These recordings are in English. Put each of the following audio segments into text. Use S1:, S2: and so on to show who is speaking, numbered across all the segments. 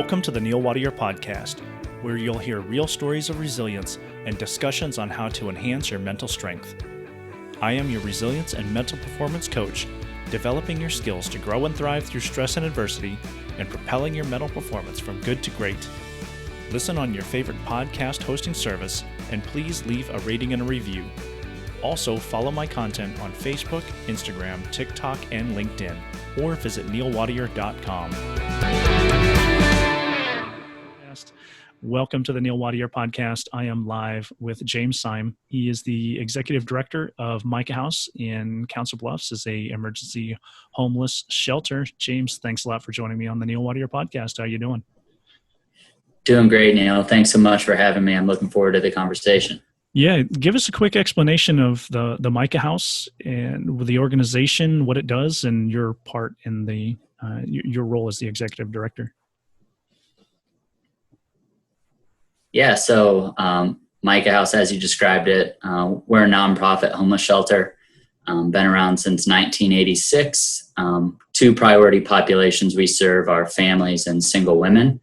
S1: Welcome to the Neil Wattier podcast, where you'll hear real stories of resilience and discussions on how to enhance your mental strength. I am your resilience and mental performance coach, developing your skills to grow and thrive through stress and adversity and propelling your mental performance from good to great. Listen on your favorite podcast hosting service, and please leave a rating and a review. Also, follow my content on Facebook, Instagram, TikTok, and LinkedIn, or visit neilwattier.com. Welcome to the Neil Wattier podcast. I am live with Jaymes Sime. He is the executive director of MICAH in Council Bluffs as a emergency homeless shelter. Jaymes, thanks a lot for joining me on the Neil Wattier podcast. How are you doing?
S2: Doing great, Neil. Thanks so much for having me. I'm looking forward to the conversation.
S1: Yeah, give us a quick explanation of the MICAH and the organization, what it does, and your part in the your role as the executive director.
S2: Yeah, so MICAH, as you described it, we're a nonprofit homeless shelter. Been around since 1986. Two priority populations we serve are families and single women.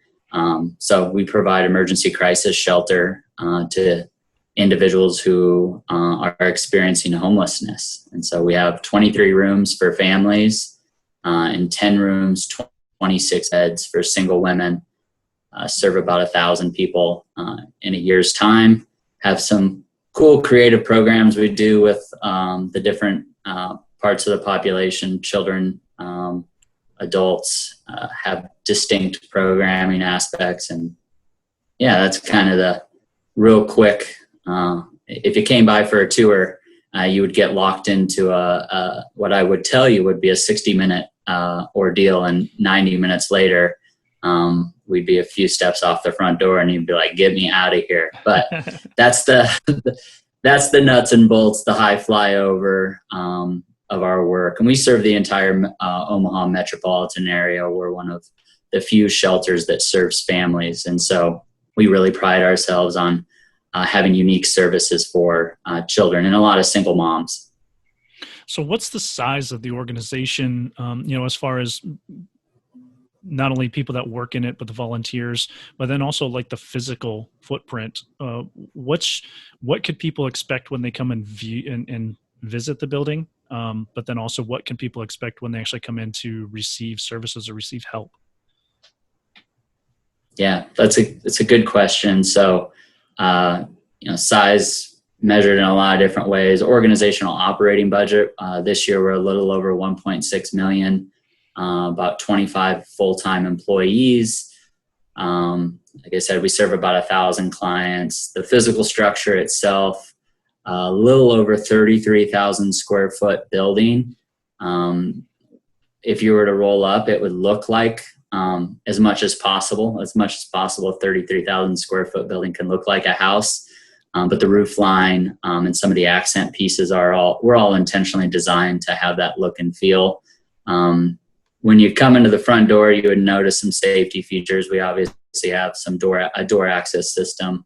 S2: So we provide emergency crisis shelter to individuals who are experiencing homelessness. And so we have 23 rooms for families and 10 rooms, 26 beds for single women. Serve about 1,000 people in a year's time. Have some cool creative programs we do with the different parts of the population, children, adults, have distinct programming aspects. And yeah, that's kind of the real quick. If you came by for a tour, you would get locked into what I would tell you would be a 60-minute ordeal, and 90 minutes later, we'd be a few steps off the front door and you'd be like, get me out of here. But that's the nuts and bolts, the high flyover of our work. And we serve the entire Omaha metropolitan area. We're one of the few shelters that serves families. And so we really pride ourselves on having unique services for children and a lot of single moms.
S1: So what's the size of the organization, as far as not only people that work in it, but the volunteers, but then also like the physical footprint? What could people expect when they come and view and visit the building? But then also what can people expect when they actually come in to receive services or receive help?
S2: Yeah, it's a good question. So, size measured in a lot of different ways. Organizational operating budget. This year we're a little over 1.6 million. About 25 full-time employees. Like I said, we serve about 1,000 clients. The physical structure itself, a little over 33,000 square foot building. If you were to roll up, it would look like as much as possible, a 33,000 square foot building can look like a house. But the roof line and some of the accent pieces we're all intentionally designed to have that look and feel. When you come into the front door, you would notice some safety features. We obviously have a door access system.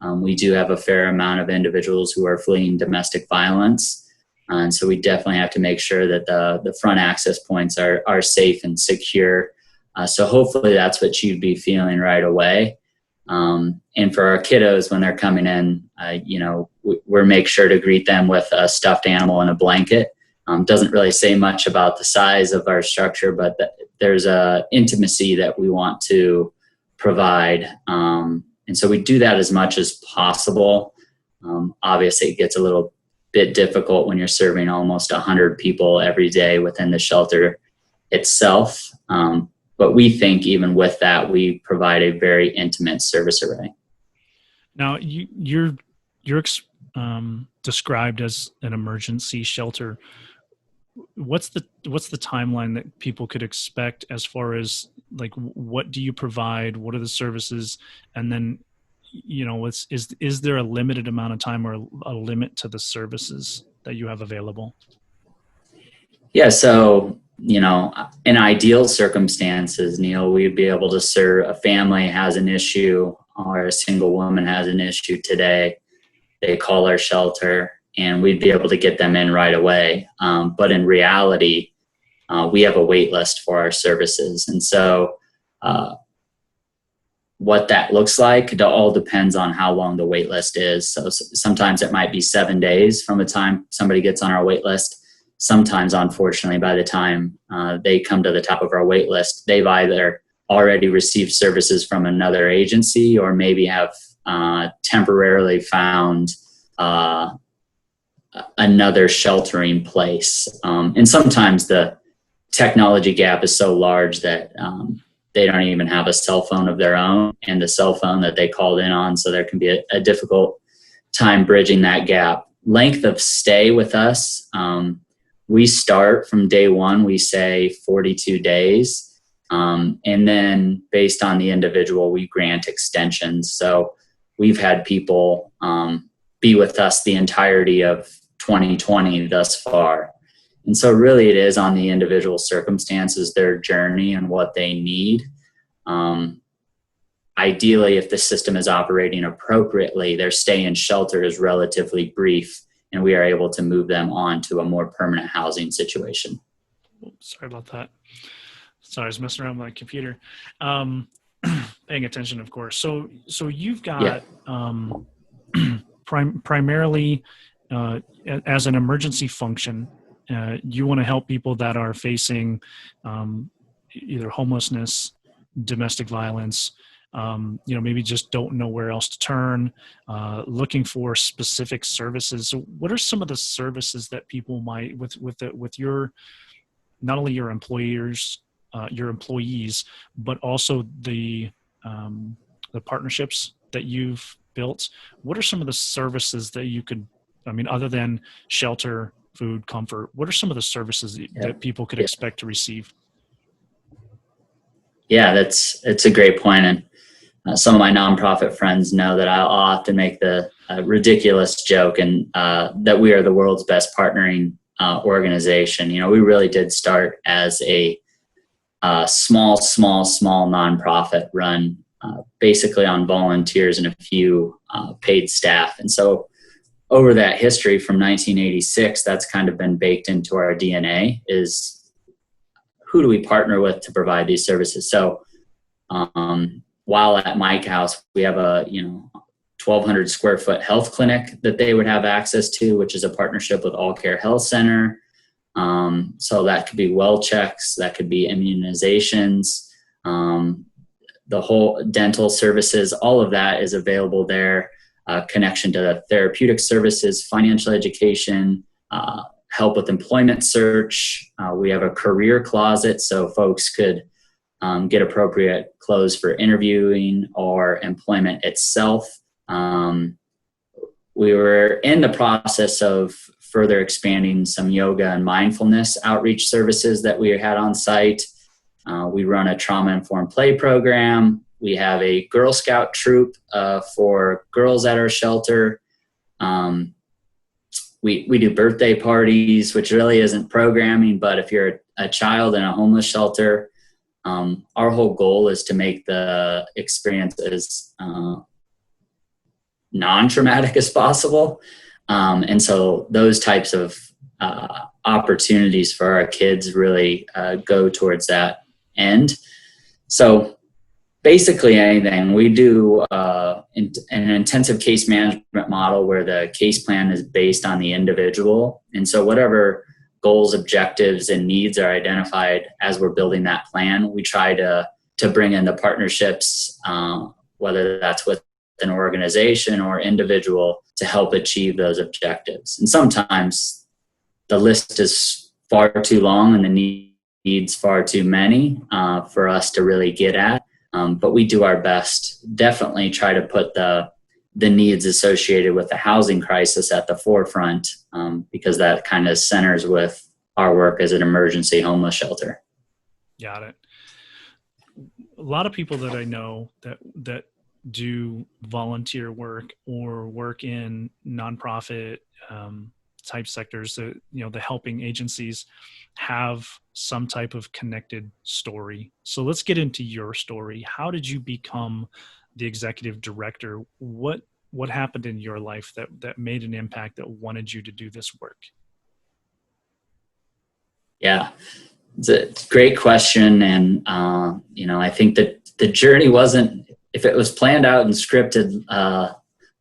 S2: We do have a fair amount of individuals who are fleeing domestic violence. And so we definitely have to make sure that the front access points are safe and secure. So hopefully that's what you'd be feeling right away. And for our kiddos, when they're coming in, we make sure to greet them with a stuffed animal and a blanket. Doesn't really say much about the size of our structure, but there's a intimacy that we want to provide. And so we do that as much as possible. Obviously, it gets a little bit difficult when you're serving almost 100 people every day within the shelter itself. But we think even with that, we provide a very intimate service array.
S1: Now, you're described as an emergency shelter. What's the timeline that people could expect as far as like what do you provide? What are the services? And then, is there a limited amount of time or a limit to the services that you have available?
S2: Yeah, so in ideal circumstances, Neil, we'd be able to serve a family has an issue or a single woman has an issue today. They call our shelter, and we'd be able to get them in right away. But in reality, we have a wait list for our services. And so what that looks like, it all depends on how long the wait list is. So sometimes it might be 7 days from the time somebody gets on our wait list. Sometimes, unfortunately, by the time they come to the top of our wait list, they've either already received services from another agency or maybe have temporarily found another sheltering place. And sometimes the technology gap is so large that they don't even have a cell phone of their own and the cell phone that they called in on. So there can be a difficult time bridging that gap. Length of stay with us, we start from day one, we say 42 days. And then based on the individual, we grant extensions. So we've had people be with us the entirety of 2020 thus far. And so really it is on the individual circumstances, their journey and what they need. Ideally, if the system is operating appropriately, their stay in shelter is relatively brief and we are able to move them on to a more permanent housing situation.
S1: Sorry about that. Sorry, I was messing around with my computer. Paying attention, of course. So you've got primarily as an emergency function, you want to help people that are facing either homelessness, domestic violence, maybe just don't know where else to turn, looking for specific services. So what are some of the services that people might, with your, not only your employers, your employees, but also the partnerships that you've built? What are some of the services that you could, other than shelter, food, comfort, what are some of the services that people could expect to receive? Yeah,
S2: it's a great point. And some of my nonprofit friends know that I'll often make the ridiculous joke and that we are the world's best partnering organization. We really did start as a small nonprofit run basically on volunteers and a few paid staff. And so over that history from 1986, that's kind of been baked into our DNA is who do we partner with to provide these services? So while at MICAH, we have a 1,200 square foot health clinic that they would have access to, which is a partnership with All Care Health Center. So that could be well checks, that could be immunizations, the whole dental services, all of that is available there. Connection to therapeutic services, financial education, help with employment search. We have a career closet so folks could get appropriate clothes for interviewing or employment itself. We were in the process of further expanding some yoga and mindfulness outreach services that we had on site. We run a trauma-informed play program. We have a Girl Scout troop for girls at our shelter. We do birthday parties, which really isn't programming, but if you're a child in a homeless shelter, our whole goal is to make the experience as non-traumatic as possible. And so those types of opportunities for our kids really go towards that end. So basically anything. We do an intensive case management model where the case plan is based on the individual. And so whatever goals, objectives, and needs are identified as we're building that plan, we try to bring in the partnerships, whether that's with an organization or individual, to help achieve those objectives. And sometimes the list is far too long and the needs far too many for us to really get at. But we do our best, definitely try to put the needs associated with the housing crisis at the forefront, because that kind of centers with our work as an emergency homeless shelter.
S1: Got it. A lot of people that I know that do volunteer work or work in nonprofit type sectors, the helping agencies, have some type of connected story. So let's get into your story. How did you become the executive director? What happened in your life that made an impact, that wanted you to do this work?
S2: Yeah, it's a great question. And, I think that the journey wasn't if it was planned out and scripted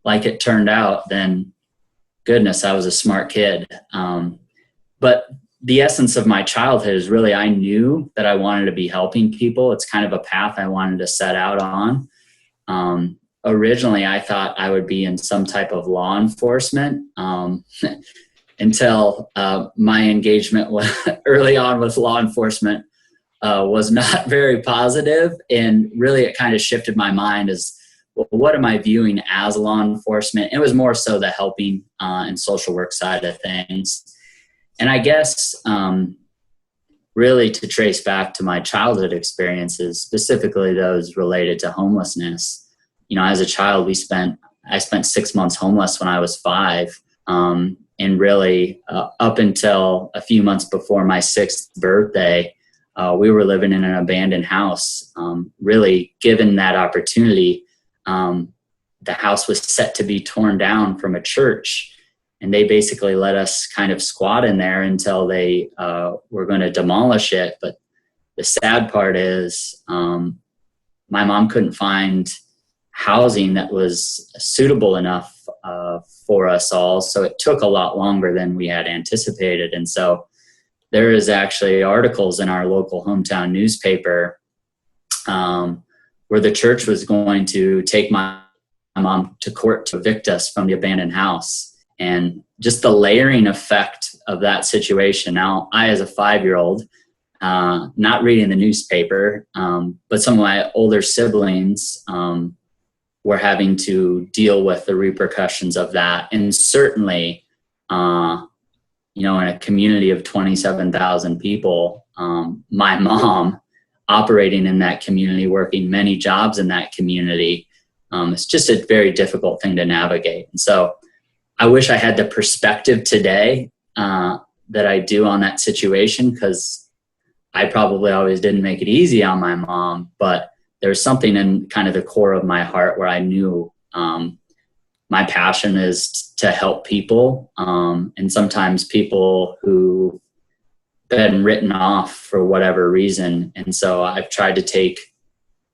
S2: like it turned out, then goodness, I was a smart kid. But the essence of my childhood is really, I knew that I wanted to be helping people. It's kind of a path I wanted to set out on. Originally, I thought I would be in some type of law enforcement until my engagement early on with law enforcement was not very positive. And really, it kind of shifted my mind as, well, what am I viewing as law enforcement? It was more so the helping and social work side of things. And I guess really to trace back to my childhood experiences, specifically those related to homelessness. As a child, I spent 6 months homeless when I was 5. And really up until a few months before my 6th birthday, we were living in an abandoned house. Really, given that opportunity, the house was set to be torn down from a church. And they basically let us kind of squat in there until they were going to demolish it. But the sad part is my mom couldn't find housing that was suitable enough for us all. So it took a lot longer than we had anticipated. And so there is actually articles in our local hometown newspaper where the church was going to take my mom to court to evict us from the abandoned house. And just the layering effect of that situation. Now, I, as a 5-year-old, not reading the newspaper, but some of my older siblings were having to deal with the repercussions of that. And certainly, in a community of 27,000 people, my mom operating in that community, working many jobs in that community, it's just a very difficult thing to navigate. And so I wish I had the perspective today that I do on that situation, because I probably always didn't make it easy on my mom, but there's something in kind of the core of my heart where I knew my passion is to help people, and sometimes people who been written off for whatever reason. And so I've tried to take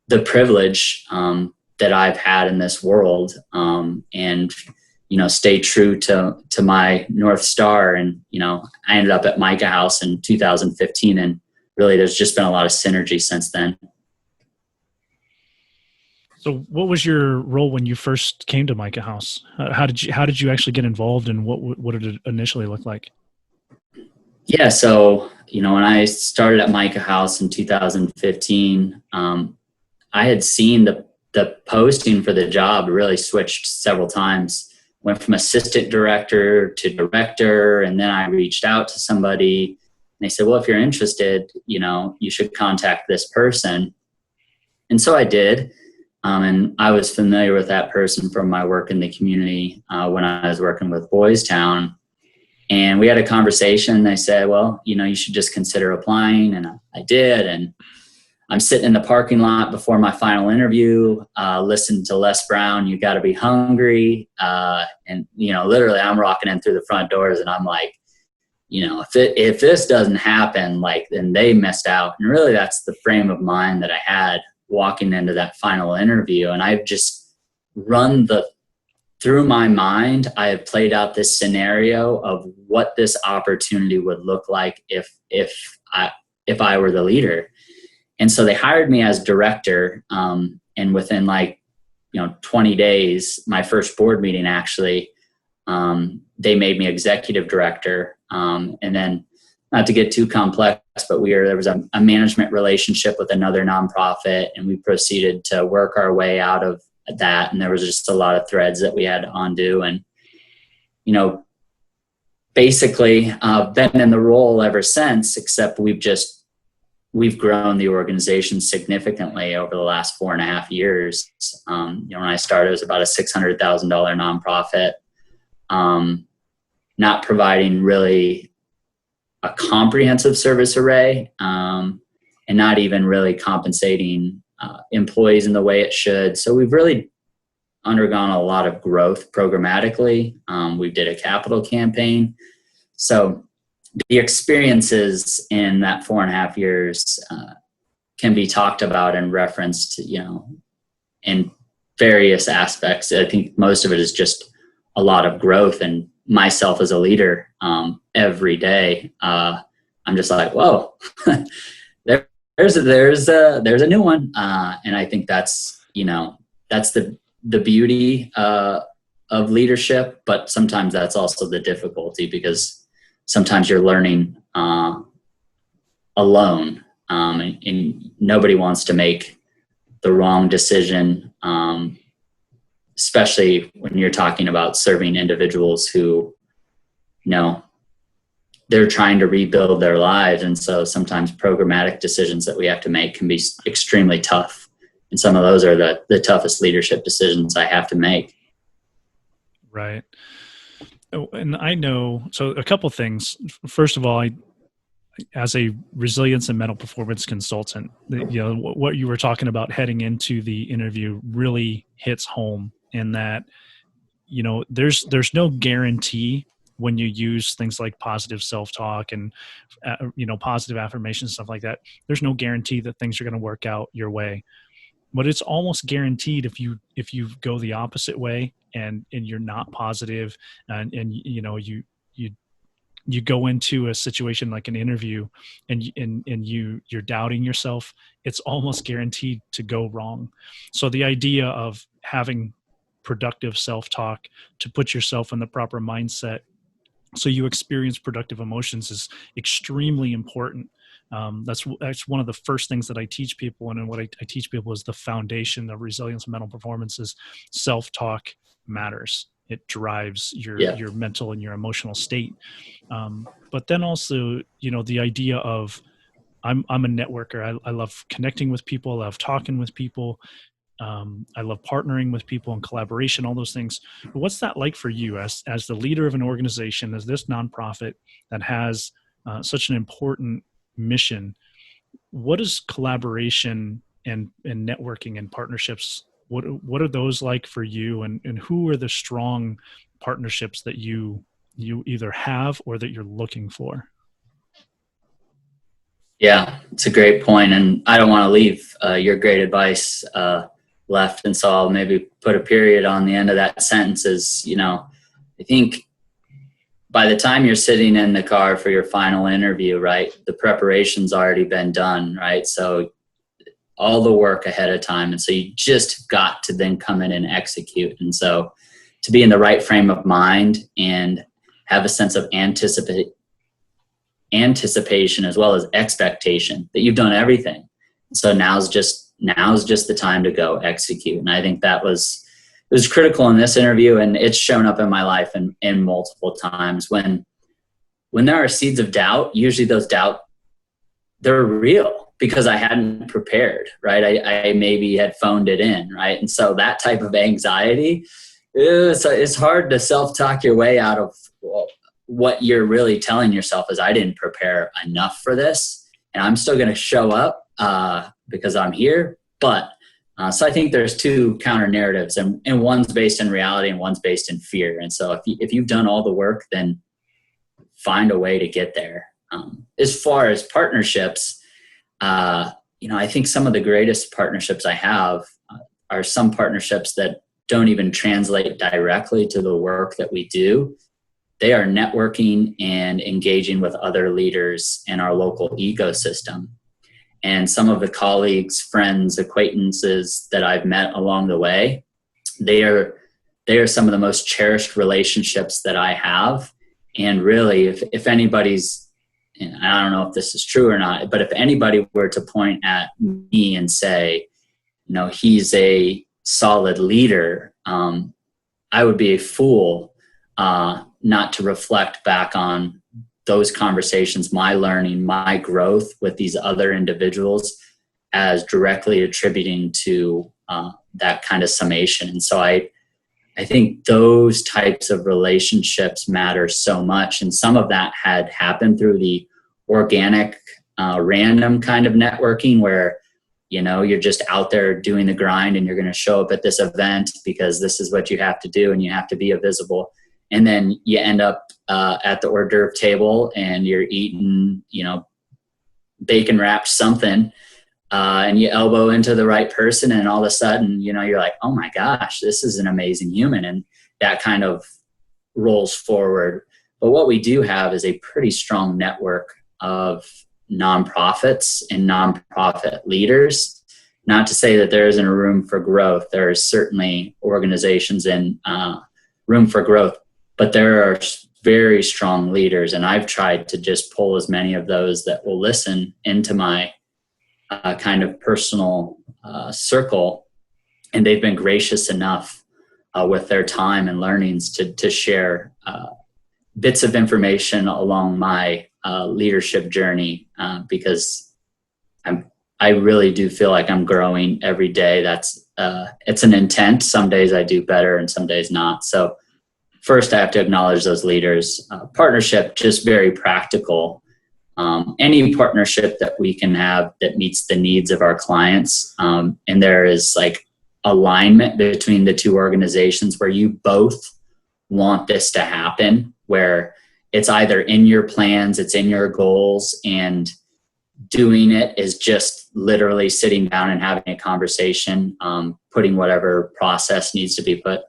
S2: the privilege that I've had in this world and stay true to my North Star. And, I ended up at MICAH House in 2015, and really there's just been a lot of synergy since then.
S1: So what was your role when you first came to MICAH House? How did you actually get involved, and what did it initially look like?
S2: Yeah. So, when I started at MICAH House in 2015, I had seen the posting for the job really switched several times. Went from assistant director to director, and then I reached out to somebody, and they said, well, if you're interested, you should contact this person. And so I did. And I was familiar with that person from my work in the community when I was working with Boys Town. And we had a conversation. They said, well, you should just consider applying. And I did. And I'm sitting in the parking lot before my final interview, listening to Les Brown, "You Gotta Be Hungry." And, literally I'm rocking in through the front doors, and I'm like, if this doesn't happen, then they missed out. And really that's the frame of mind that I had walking into that final interview. And I've just through my mind, I have played out this scenario of what this opportunity would look like if I were the leader. And so they hired me as director. And within 20 days, my first board meeting, actually, they made me executive director. And then, not to get too complex, but there was a management relationship with another nonprofit, and we proceeded to work our way out of that. And there was just a lot of threads that we had to undo. And, basically been in the role ever since, except we've grown the organization significantly over the last 4.5 years. When I started, it was about a $600,000 nonprofit, not providing really a comprehensive service array, and not even really compensating employees in the way it should. So we've really undergone a lot of growth programmatically. We did a capital campaign. So the experiences in that 4.5 years can be talked about and referenced, in various aspects. I think most of it is just a lot of growth, and myself as a leader, every day, I'm just like, whoa, there's a new one. And I think that's the beauty, of leadership, but sometimes that's also the difficulty, because sometimes you're learning, alone, and nobody wants to make the wrong decision, especially when you're talking about serving individuals who, they're trying to rebuild their lives. And so sometimes programmatic decisions that we have to make can be extremely tough. And some of those are the toughest leadership decisions I have to make.
S1: Right. And I know, so a couple things. First of all, as a resilience and mental performance consultant, what you were talking about heading into the interview really hits home, in that, there's no guarantee when you use things like positive self-talk and, positive affirmations, stuff like that. There's no guarantee that things are going to work out your way, but it's almost guaranteed if you go the opposite way and you're not positive, and you go into a situation like an interview and you're doubting yourself, it's almost guaranteed to go wrong. So the idea of having productive self-talk to put yourself in the proper mindset so you experience productive emotions is extremely important. That's one of the first things that I teach people. And what I teach people is the foundation of resilience and mental performance is self-talk matters. It drives your mental and your emotional state. But then also, the idea of I'm a networker. I love connecting with people. I love talking with people. I love partnering with people and collaboration, all those things. But what's that like for you as the leader of an organization, as this nonprofit that has such an important mission? What is collaboration and networking and partnerships? What are those like for you, and who are the strong partnerships that you either have or that you're looking for?
S2: Yeah, it's a great point, and I don't want to leave your great advice left, and so I'll maybe put a period on the end of that sentence. Is, I think by the time you're sitting in the car for your final interview, right, the preparation's already been done, right? So all the work ahead of time, and so you just got to then come in and execute. And so to be in the right frame of mind and have a sense of anticipation as well as expectation that you've done everything. So now's just the time to go execute. And I think it was critical in this interview, and it's shown up in my life in multiple times when there are seeds of doubt. Usually those they're real because I hadn't prepared, right? I maybe had phoned it in, right? And so that type of anxiety, it's hard to self-talk your way out of what you're really telling yourself is, I didn't prepare enough for this, and I'm still going to show up because I'm here. But so I think there's two counter narratives, and one's based in reality and one's based in fear. And so if you've done all the work, then find a way to get there. As far as partnerships, I think some of the greatest partnerships I have are some partnerships that don't even translate directly to the work that we do. They are networking and engaging with other leaders in our local ecosystem. And some of the colleagues, friends, acquaintances that I've met along the way, they are some of the most cherished relationships that I have. And really, if anybody's, and I don't know if this is true or not, but if anybody were to point at me and say, he's a solid leader, I would be a fool not to reflect back on those conversations, my learning, my growth with these other individuals as directly attributing to that kind of summation. And so I think those types of relationships matter so much. And some of that had happened through the organic, random kind of networking where, you're just out there doing the grind and you're going to show up at this event because this is what you have to do and you have to be visible. And then you end up at the hors d'oeuvre table and you're eating, bacon wrapped something and you elbow into the right person, and all of a sudden, you're like, oh my gosh, this is an amazing human. And that kind of rolls forward. But what we do have is a pretty strong network of nonprofits and nonprofit leaders. Not to say that there isn't a room for growth. There is certainly organizations and room for growth, but there are very strong leaders. And I've tried to just pull as many of those that will listen into my kind of personal circle. And they've been gracious enough with their time and learnings to share bits of information along my leadership journey, because I really do feel like I'm growing every day. It's an intent. Some days I do better and some days not. So first I have to acknowledge those leaders. Partnership, just very practical. Any partnership that we can have that meets the needs of our clients, and there is like alignment between the two organizations where you both want this to happen, where it's either in your plans, it's in your goals, and doing it is just literally sitting down and having a conversation, putting whatever process needs to be put.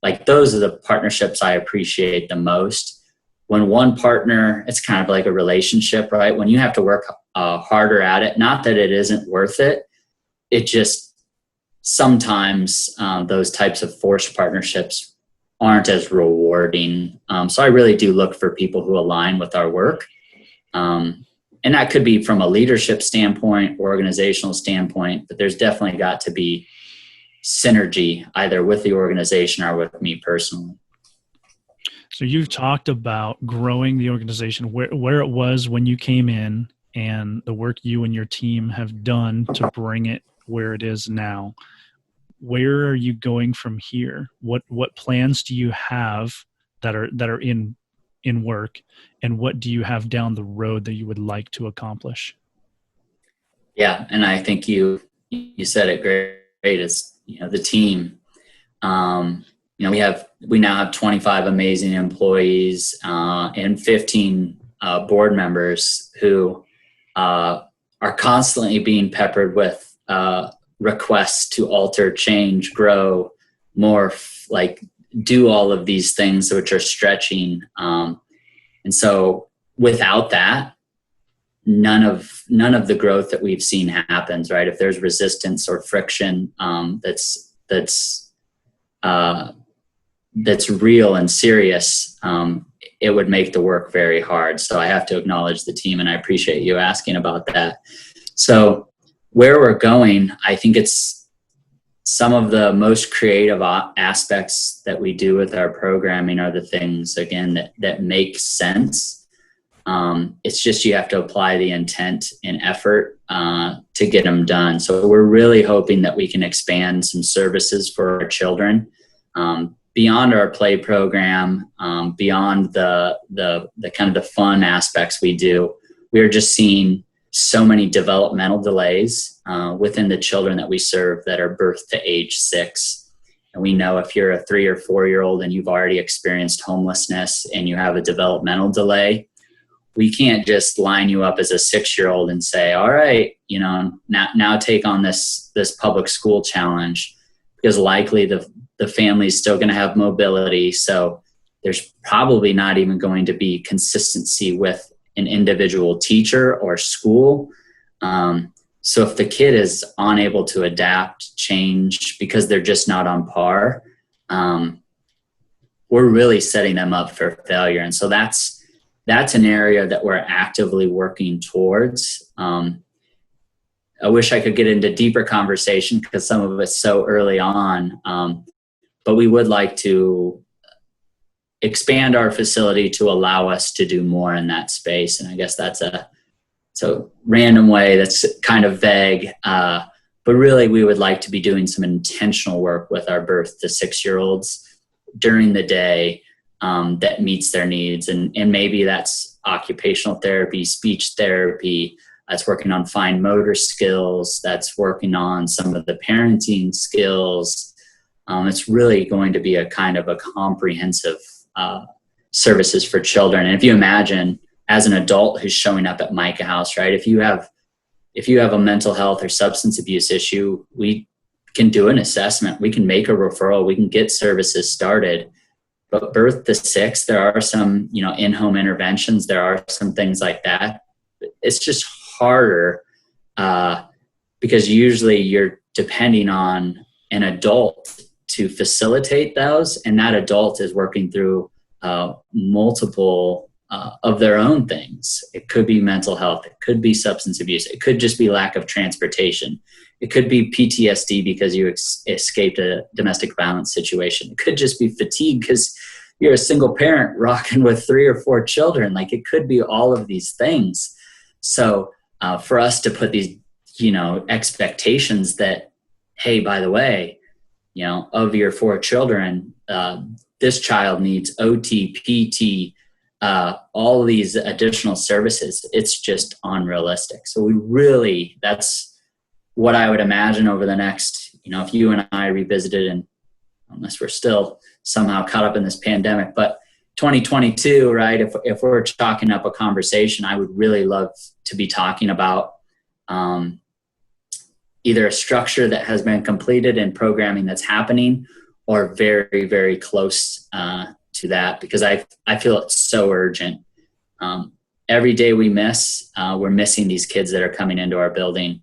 S2: Like, those are the partnerships I appreciate the most. When one partner, it's kind of like a relationship, right? When you have to work harder at it, not that it isn't worth it, it just sometimes those types of forced partnerships aren't as rewarding. So I really do look for people who align with our work. And that could be from a leadership standpoint, organizational standpoint, but there's definitely got to be synergy either with the organization or with me personally.
S1: So you've talked about growing the organization, where it was when you came in and the work you and your team have done to bring it where it is now. Where are you going from here? What plans do you have that are in work, and what do you have down the road that you would like to accomplish?
S2: Yeah, and I think you said it great. It's the team. We now have 25 amazing employees and 15 board members who are constantly being peppered with requests to alter, change, grow, morph, like do all of these things which are stretching. And so without that, none of the growth that we've seen happens, right? If there's resistance or friction that's real and serious, it would make the work very hard. So I have to acknowledge the team, and I appreciate you asking about that. So where we're going, I think it's some of the most creative aspects that we do with our programming are the things, again, that make sense. It's just you have to apply the intent and effort to get them done. So we're really hoping that we can expand some services for our children beyond our play program, beyond the kind of the fun aspects we do. We are just seeing so many developmental delays within the children that we serve that are birth to age 6. And we know if you're a 3 or 4-year-old and you've already experienced homelessness and you have a developmental delay, we can't just line you up as a 6-year-old and say, all right, now take on this public school challenge, because likely the family is still going to have mobility. So there's probably not even going to be consistency with an individual teacher or school. So if the kid is unable to adapt, change, because they're just not on par, we're really setting them up for failure. And so that's an area that we're actively working towards. I wish I could get into deeper conversation because some of it's so early on, but we would like to expand our facility to allow us to do more in that space. And I guess that's a random way that's kind of vague, but really we would like to be doing some intentional work with our birth to 6-year-olds during the day that meets their needs. And maybe that's occupational therapy, speech therapy, that's working on fine motor skills, that's working on some of the parenting skills. It's really going to be a kind of a comprehensive services for children. And if you imagine as an adult who's showing up at MICAH House, right? If you have if you have a mental health or substance abuse issue, we can do an assessment. We can make a referral. We can get services started. But birth to 6, there are some, in-home interventions. There are some things like that. It's just harder because usually you're depending on an adult to facilitate those, and that adult is working through multiple of their own things. It could be mental health. It could be substance abuse. It could just be lack of transportation. It could be PTSD because you escaped a domestic violence situation. It could just be fatigue because you're a single parent rocking with 3 or 4 children. Like, it could be all of these things. So for us to put these, expectations that, hey, by the way, of your 4 children, this child needs OT, PT, all these additional services, it's just unrealistic. So that's what I would imagine over the next, if you and I revisited, and unless we're still somehow caught up in this pandemic, but 2022, right? If we're chalking up a conversation, I would really love to be talking about either a structure that has been completed and programming that's happening, or very, very close to that, because I feel it's so urgent. Every day we miss, we're missing these kids that are coming into our building.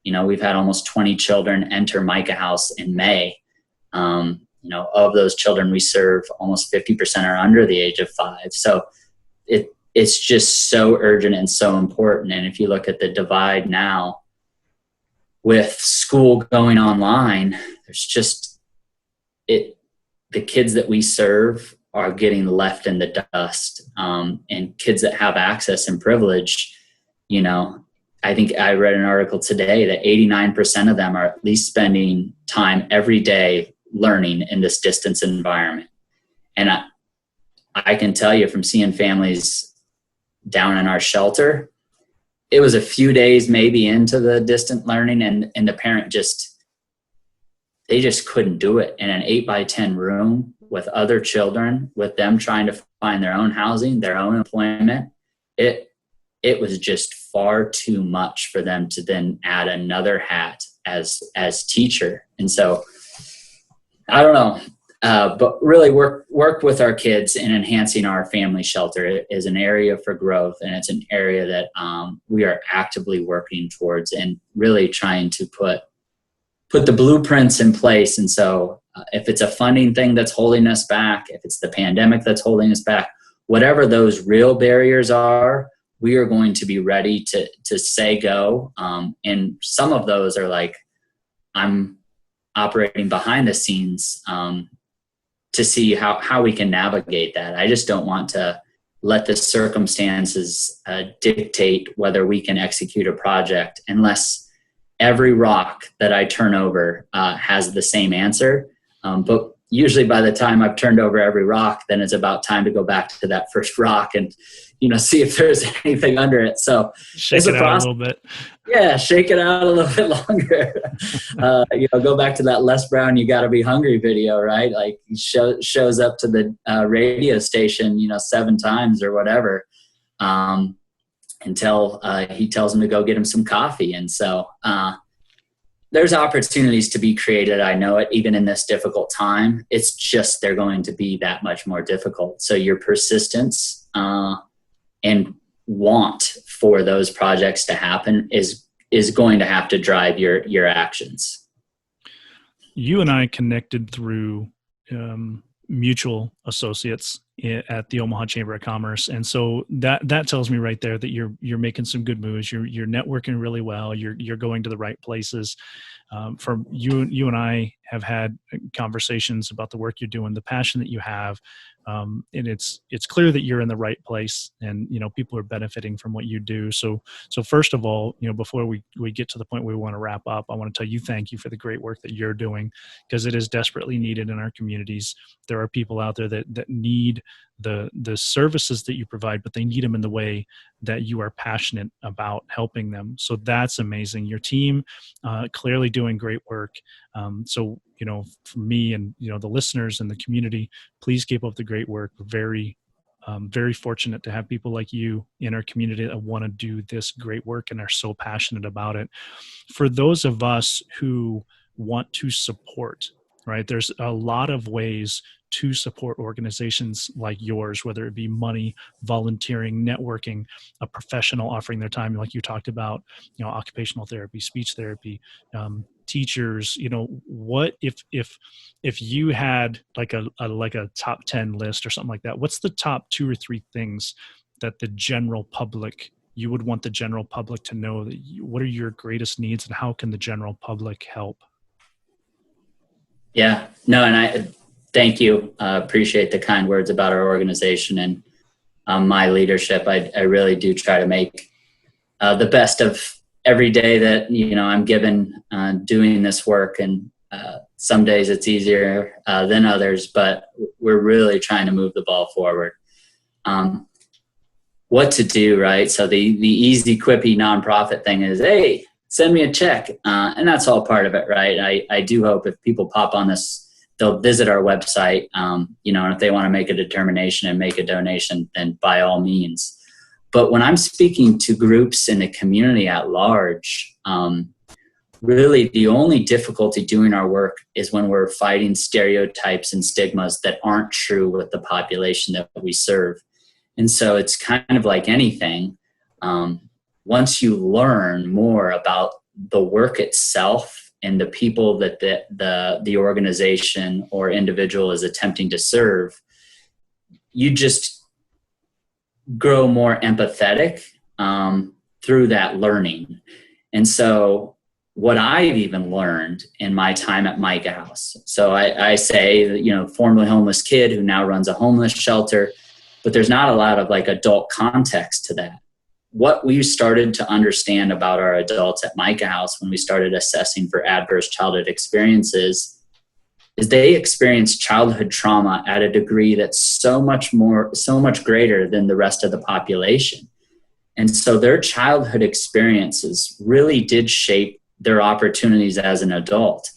S2: We've had almost 20 children enter MICAH House in May. Of those children we serve, almost 50% are under the age of 5. So it's just so urgent and so important. And if you look at the divide now with school going online, there's just the kids that we serve are getting left in the dust. And kids that have access and privilege, I think I read an article today that 89% of them are at least spending time every day learning in this distance environment. And I can tell you from seeing families down in our shelter, it was a few days maybe into the distant learning, and the parent they just couldn't do it in an 8x10 room with other children, with them trying to find their own housing, their own employment. It was just far too much for them to then add another hat as teacher. And so I don't know, but really work with our kids in enhancing our family shelter is an area for growth, and it's an area that we are actively working towards and really trying to put the blueprints in place. And so if it's a funding thing that's holding us back, if it's the pandemic that's holding us back, whatever those real barriers are, we are going to be ready to say go. And some of those are like, I'm operating behind the scenes to see how we can navigate that. I just don't want to let the circumstances dictate whether we can execute a project unless every rock that I turn over has the same answer. But usually by the time I've turned over every rock, then it's about time to go back to that first rock and, see if there's anything under it. So
S1: shake it out a little bit.
S2: Yeah, shake it out a little bit longer. Go back to that Les Brown, "You Gotta Be Hungry" video, right? Like, he shows up to the radio station, 7 times or whatever, until he tells him to go get him some coffee. And so there's opportunities to be created. I know it, even in this difficult time. It's just they're going to be that much more difficult. So your persistence and want for those projects to happen is going to have to drive your actions.
S1: You and I connected through mutual associates at the Omaha Chamber of Commerce, and so that tells me right there that you're making some good moves. You're networking really well. You're going to the right places. From you and I have had conversations about the work you're doing, the passion that you have, and it's clear that you're in the right place, and people are benefiting from what you do. So first of all, before we get to the point where we want to wrap up, I want to tell you thank you for the great work that you're doing, because it is desperately needed in our communities. There are people out there that need the services that you provide, but they need them in the way that you are passionate about helping them. So that's amazing. Your team clearly doing great work. So for me and the listeners and the community, please keep up the great work. We're very very fortunate to have people like you in our community that want to do this great work and are so passionate about it. For those of us who want to support, right, there's a lot of ways to support organizations like yours, whether it be money, volunteering, networking, a professional offering their time, like you talked about, occupational therapy, speech therapy, teachers. What if you had like a top 10 list or something like that? What's the top 2 or 3 things that the general public, you would want the general public to know? That what are your greatest needs, and how can the general public help?
S2: Yeah, no, and I thank you. Appreciate the kind words about our organization and my leadership. I really do try to make the best of every day that I'm given doing this work. And some days it's easier than others, but we're really trying to move the ball forward. What to do, right? So the easy, quippy nonprofit thing is, hey, send me a check. And that's all part of it, right? I do hope if people pop on this, they'll visit our website, and if they want to make a determination and make a donation, then by all means. But when I'm speaking to groups in the community at large, really the only difficulty doing our work is when we're fighting stereotypes and stigmas that aren't true with the population that we serve. And so it's kind of like anything. Once you learn more about the work itself and the people that the organization or individual is attempting to serve, you just grow more empathetic through that learning. And so what I've even learned in my time at MICAH, so I say that, formerly homeless kid who now runs a homeless shelter, but there's not a lot of like adult context to that. What we started to understand about our adults at MICAH when we started assessing for adverse childhood experiences is they experience childhood trauma at a degree that's so much greater than the rest of the population. And so their childhood experiences really did shape their opportunities as an adult.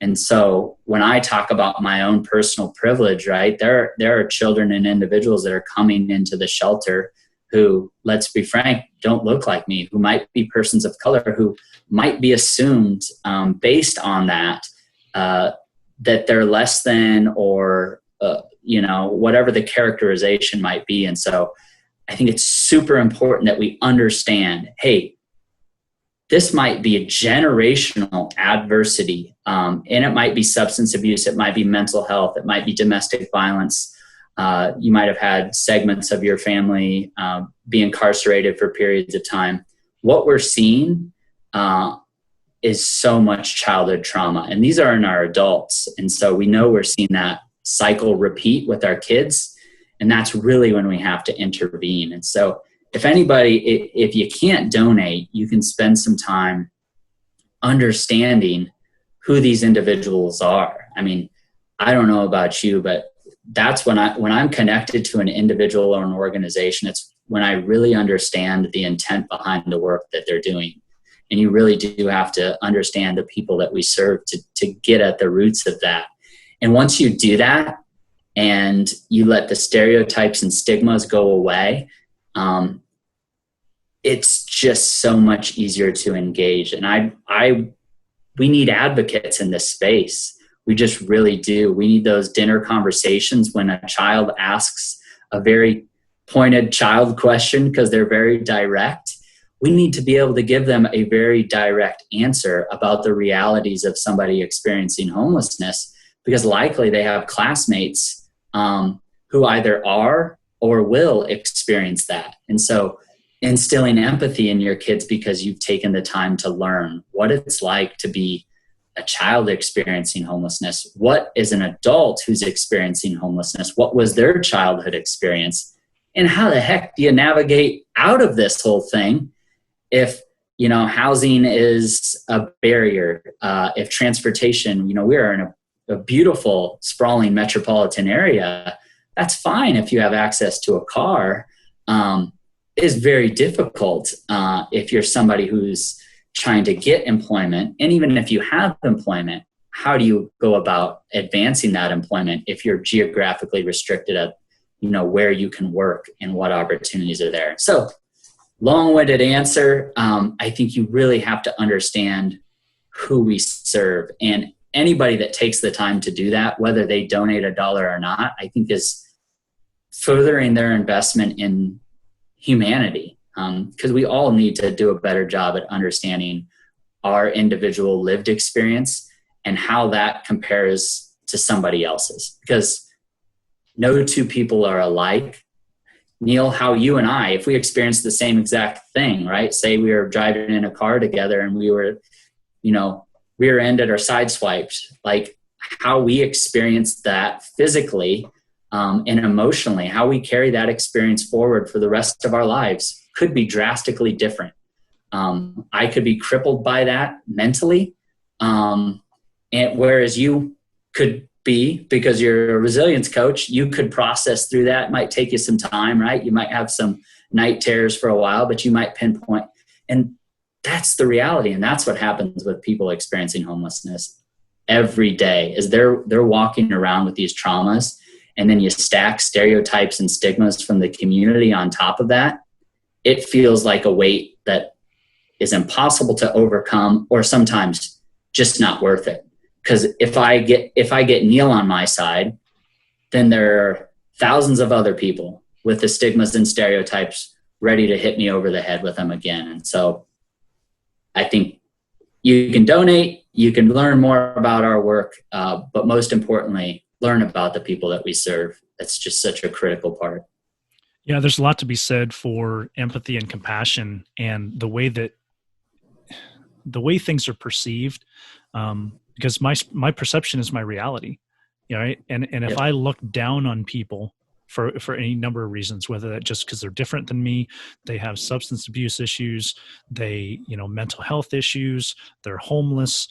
S2: And so when I talk about my own personal privilege, right, there are children and individuals that are coming into the shelter who, let's be frank, don't look like me, who might be persons of color, who might be assumed based on that they're less than, or, whatever the characterization might be. And so I think it's super important that we understand, hey, this might be a generational adversity, and it might be substance abuse, it might be mental health, it might be domestic violence. You might have had segments of your family be incarcerated for periods of time. What we're seeing is so much childhood trauma, and these are in our adults. And so we know we're seeing that cycle repeat with our kids, and that's really when we have to intervene. And so if you can't donate, you can spend some time understanding who these individuals are. I mean, I don't know about you, but that's when I'm connected to an individual or an organization, it's when I really understand the intent behind the work that they're doing. And you really do have to understand the people that we serve to get at the roots of that. And once you do that and you let the stereotypes and stigmas go away, it's just so much easier to engage. And we need advocates in this space. We just really do. We need those dinner conversations when a child asks a very pointed child question because they're very direct. We need to be able to give them a very direct answer about the realities of somebody experiencing homelessness, because likely they have classmates who either are or will experience that. And so instilling empathy in your kids because you've taken the time to learn what it's like to be a child experiencing homelessness. What is an adult who's experiencing homelessness? What was their childhood experience? And how the heck do you navigate out of this whole thing if, housing is a barrier, if transportation, we are in a beautiful, sprawling metropolitan area. That's fine if you have access to a car. Is very difficult if you're somebody who's trying to get employment. And even if you have employment, how do you go about advancing that employment if you're geographically restricted where you can work and what opportunities are there. So long-winded answer. I think you really have to understand who we serve, and anybody that takes the time to do that, whether they donate $1 or not, I think is furthering their investment in humanity. Because we all need to do a better job at understanding our individual lived experience and how that compares to somebody else's. Because no two people are alike. Neil, how you and I, if we experienced the same exact thing, right? Say we were driving in a car together and we were, rear-ended or sideswiped, like how we experienced that physically and emotionally, how we carry that experience forward for the rest of our lives could be drastically different. I could be crippled by that mentally, and whereas you could be, because you're a resilience coach, you could process through that. It might take you some time, right? You might have some night terrors for a while, but you might pinpoint. And that's the reality. And that's what happens with people experiencing homelessness every day, is they're walking around with these traumas, and then you stack stereotypes and stigmas from the community on top of that. It feels like a weight that is impossible to overcome, or sometimes just not worth it. Because if I get Neil on my side, then there are thousands of other people with the stigmas and stereotypes ready to hit me over the head with them again. And so I think you can donate, you can learn more about our work, but most importantly, learn about the people that we serve. That's just such a critical part.
S1: Yeah, there's a lot to be said for empathy and compassion, and the way things are perceived. Because my perception is my reality, right? And if I look down on people for any number of reasons, whether that just because they're different than me, they have substance abuse issues, they, mental health issues, they're homeless,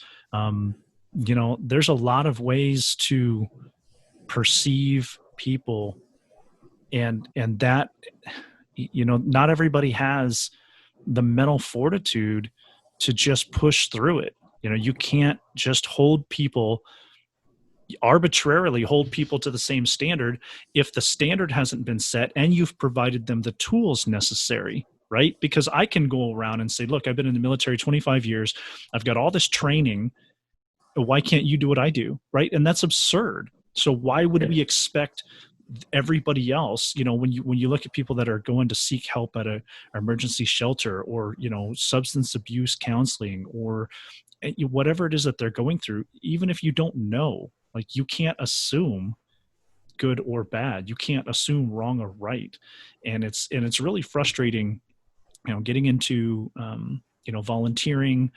S1: there's a lot of ways to perceive people, and that, not everybody has the mental fortitude to just push through it. You can't just arbitrarily hold people to the same standard if the standard hasn't been set and you've provided them the tools necessary, right? Because I can go around and say, look, I've been in the military 25 years. I've got all this training. Why can't you do what I do, right? And that's absurd. So why would we expect everybody else, when you look at people that are going to seek help at an emergency shelter, or, substance abuse counseling, or whatever it is that they're going through, even if you don't know, like, you can't assume good or bad. You can't assume wrong or right. And it's really frustrating, getting into, volunteering,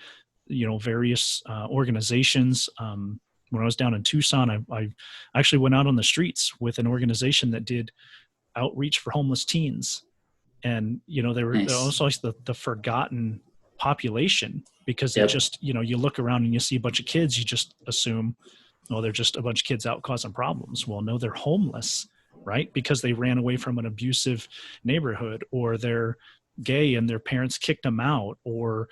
S1: various organizations. When I was down in Tucson, I actually went out on the streets with an organization that did outreach for homeless teens. And, they were also the forgotten population, because it just, you look around and you see a bunch of kids, you just assume, they're just a bunch of kids out causing problems. Well, no, they're homeless, right? Because they ran away from an abusive neighborhood, or they're gay and their parents kicked them out, or,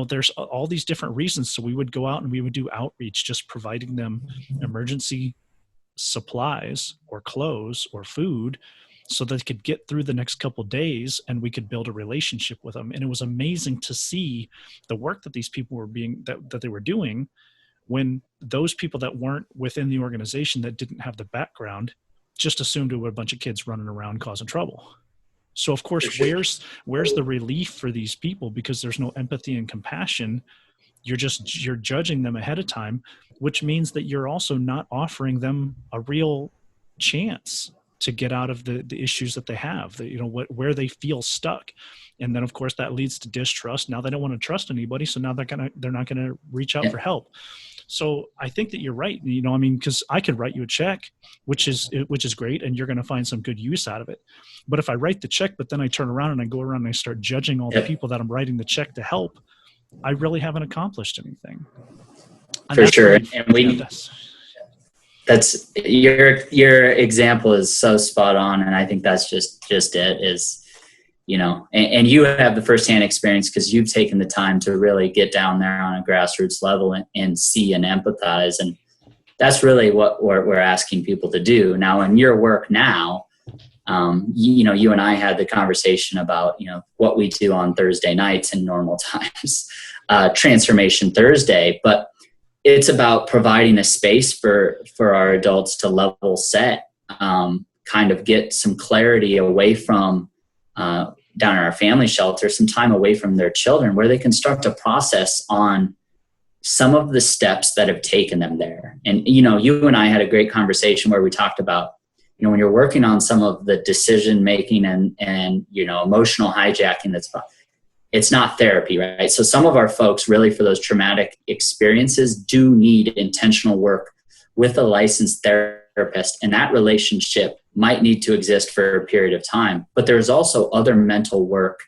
S1: there's all these different reasons. So we would go out and we would do outreach, just providing them emergency supplies or clothes or food, so they could get through the next couple of days, and we could build a relationship with them. And it was amazing to see the work that these people were that they were doing, when those people that weren't within the organization, that didn't have the background, just assumed it were a bunch of kids running around causing trouble. So of course, where's the relief for these people? Because there's no empathy and compassion. You're judging them ahead of time, which means that you're also not offering them a real chance to get out of the issues that they have, where they feel stuck. And then of course that leads to distrust. Now they don't want to trust anybody. So now they're not going to reach out for help. So I think that you're right. Because I could write you a check, which is great, and you're going to find some good use out of it. But if I write the check, but then I turn around and I go around and I start judging all the people that I'm writing the check to help, I really haven't accomplished anything. And
S2: for sure. That's your example is so spot on. And I think that's just it is, and you have the firsthand experience, because you've taken the time to really get down there on a grassroots level and see and empathize. And that's really what we're asking people to do. Now, in your work now, You and I had the conversation about, what we do on Thursday nights in normal times, Transformation Thursday, but it's about providing a space for our adults to level set, kind of get some clarity away from, down in our family shelter, some time away from their children where they can start to process on some of the steps that have taken them there. And, you and I had a great conversation where we talked about, when you're working on some of the decision making and emotional hijacking, it's not therapy, right? So some of our folks really for those traumatic experiences do need intentional work with a licensed therapist, and that relationship might need to exist for a period of time. But there's also other mental work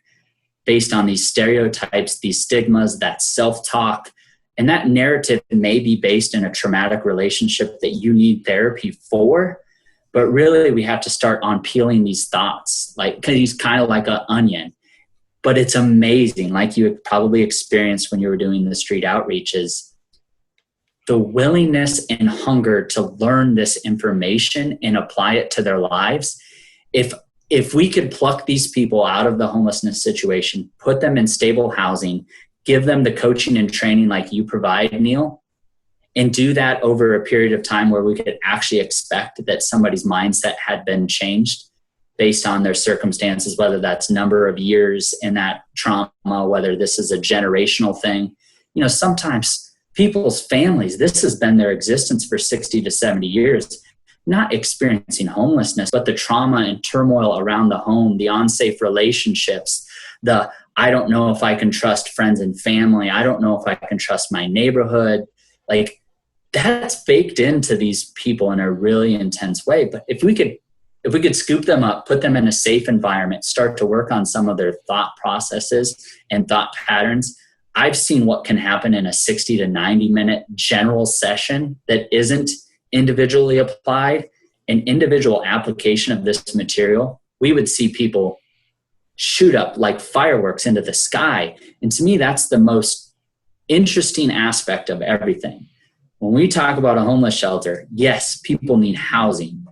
S2: based on these stereotypes, these stigmas, that self-talk, and that narrative may be based in a traumatic relationship that you need therapy for. But really, we have to start on peeling these thoughts, because he's kind of like an onion. But it's amazing, like you probably experienced when you were doing the street outreaches, the willingness and hunger to learn this information and apply it to their lives. If we could pluck these people out of the homelessness situation, put them in stable housing, give them the coaching and training like you provide, Neil, and do that over a period of time where we could actually expect that somebody's mindset had been changed based on their circumstances, whether that's number of years in that trauma, whether this is a generational thing. Sometimes people's families, this has been their existence for 60 to 70 years, not experiencing homelessness, but the trauma and turmoil around the home, the unsafe relationships, I don't know if I can trust friends and family. I don't know if I can trust my neighborhood. That's baked into these people in a really intense way. But if we could scoop them up, put them in a safe environment, start to work on some of their thought processes and thought patterns, I've seen what can happen in a 60 to 90 minute general session that isn't individually applied. An individual application of this material, we would see people shoot up like fireworks into the sky. And to me, that's the most interesting aspect of everything. When we talk about a homeless shelter, yes, people need housing,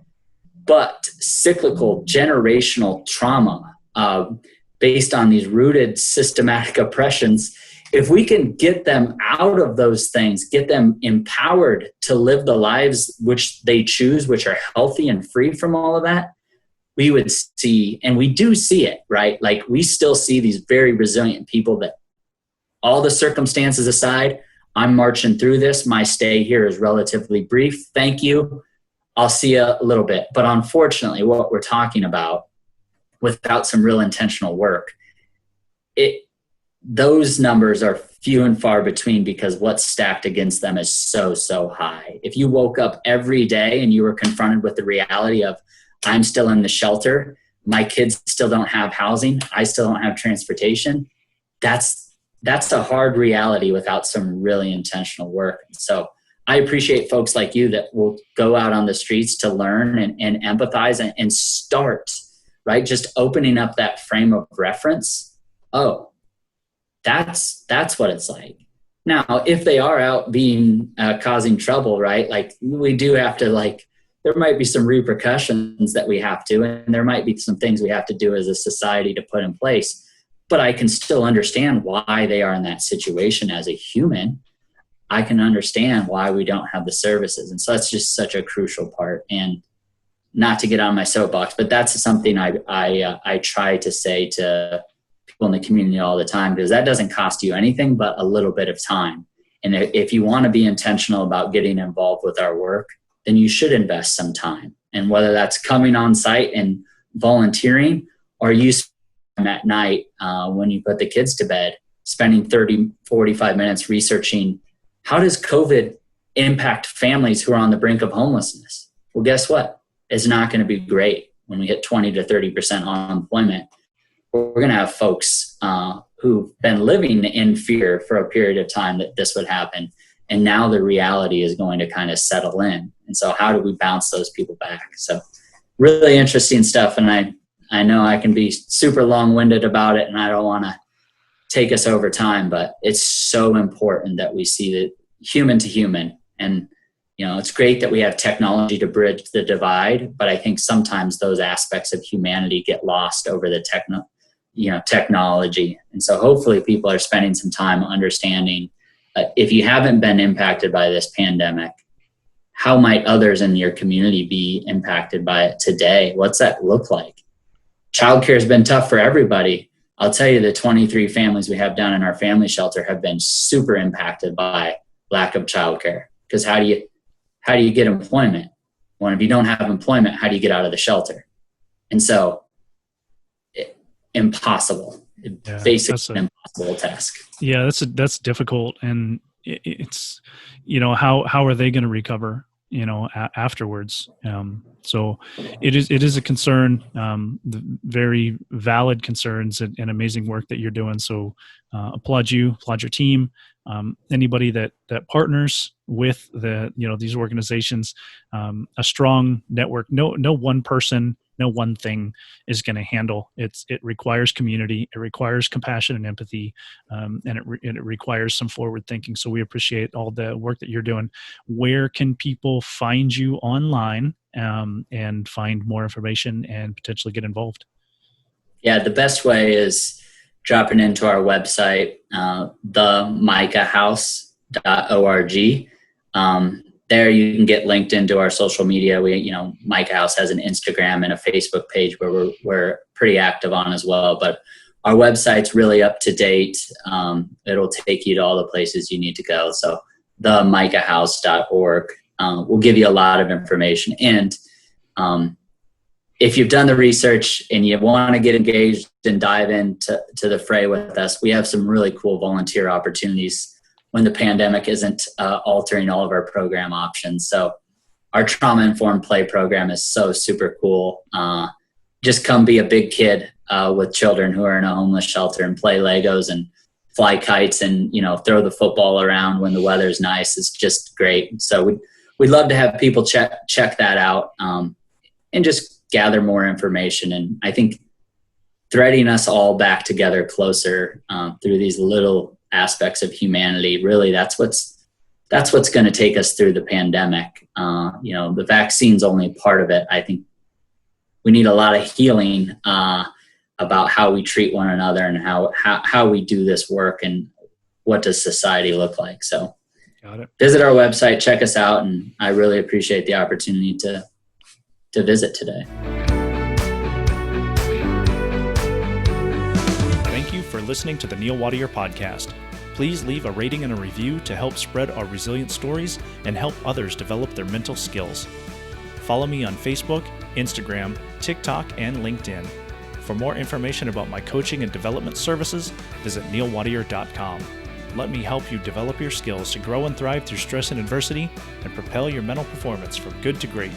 S2: but cyclical generational trauma based on these rooted systematic oppressions, if we can get them out of those things, get them empowered to live the lives which they choose, which are healthy and free from all of that, we would see, and we do see it, right? We still see these very resilient people that all the circumstances aside, I'm marching through this. My stay here is relatively brief. Thank you. I'll see you a little bit. But unfortunately, what we're talking about, without some real intentional work, those numbers are few and far between because what's stacked against them is so, so high. If you woke up every day and you were confronted with the reality of, I'm still in the shelter, my kids still don't have housing, I still don't have transportation, that's a hard reality without some really intentional work. So I appreciate folks like you that will go out on the streets to learn and empathize and start, right? Just opening up that frame of reference. Oh, that's what it's like. Now, if they are out being causing trouble, right? We do have to there might be some repercussions that we have to, and there might be some things we have to do as a society to put in place. But I can still understand why they are in that situation as a human. I can understand why we don't have the services. And so that's just such a crucial part. And not to get on my soapbox, but that's something I try to say to people in the community all the time, because that doesn't cost you anything but a little bit of time. And if you want to be intentional about getting involved with our work, then you should invest some time. And whether that's coming on site and volunteering, or you at night when you put the kids to bed, spending 30, 45 minutes researching, how does COVID impact families who are on the brink of homelessness? Well, guess what? It's not going to be great when we hit 20 to 30% unemployment. We're going to have folks who've been living in fear for a period of time that this would happen. And now the reality is going to kind of settle in. And so how do we bounce those people back? So really interesting stuff. And I know I can be super long-winded about it, and I don't want to take us over time, but it's so important that we see that human to human. And it's great that we have technology to bridge the divide, but I think sometimes those aspects of humanity get lost over the technology. And so hopefully people are spending some time understanding, if you haven't been impacted by this pandemic, how might others in your community be impacted by it today? What's that look like? Childcare has been tough for everybody. I'll tell you, the 23 families we have down in our family shelter have been super impacted by lack of childcare. Because how do you get employment? Well, if you don't have employment, how do you get out of the shelter? And so, impossible. Basically an impossible task.
S1: Yeah, that's difficult, and it's how are they going to recover afterwards? So it is a concern, very valid concerns, and amazing work that you're doing. So applaud your team. Anybody that partners with these organizations, a strong network. No one person, no one thing is going to handle it. It requires community. It requires compassion and empathy, and it requires some forward thinking. So we appreciate all the work that you're doing. Where can people find you online and find more information and potentially get involved?
S2: Yeah, the best way is dropping into our website, themicahhouse.org. There you can get linked into our social media. MICAH House has an Instagram and a Facebook page where we're pretty active on as well. But our website's really up to date. It'll take you to all the places you need to go. So themicahhouse.org will give you a lot of information. And if you've done the research and you want to get engaged and dive into the fray with us, we have some really cool volunteer opportunities when the pandemic isn't altering all of our program options. So our trauma-informed play program is so super cool. Just come be a big kid with children who are in a homeless shelter and play Legos and fly kites and, throw the football around when the weather's nice. It's just great. So we'd love to have people check that out and just gather more information. And I think threading us all back together closer through these little aspects of humanity, really that's what's going to take us through the pandemic. The vaccine's only part of it. I think we need a lot of healing about how we treat one another and how we do this work and what does society look like. So
S1: got it.
S2: Visit our website, check us out, and I really appreciate the opportunity to visit today.
S1: Thank you for listening to the Neil Wattier podcast. Please leave a rating and a review to help spread our resilient stories and help others develop their mental skills. Follow me on Facebook, Instagram, TikTok, and LinkedIn. For more information about my coaching and development services, visit neilwattier.com. Let me help you develop your skills to grow and thrive through stress and adversity and propel your mental performance from good to great.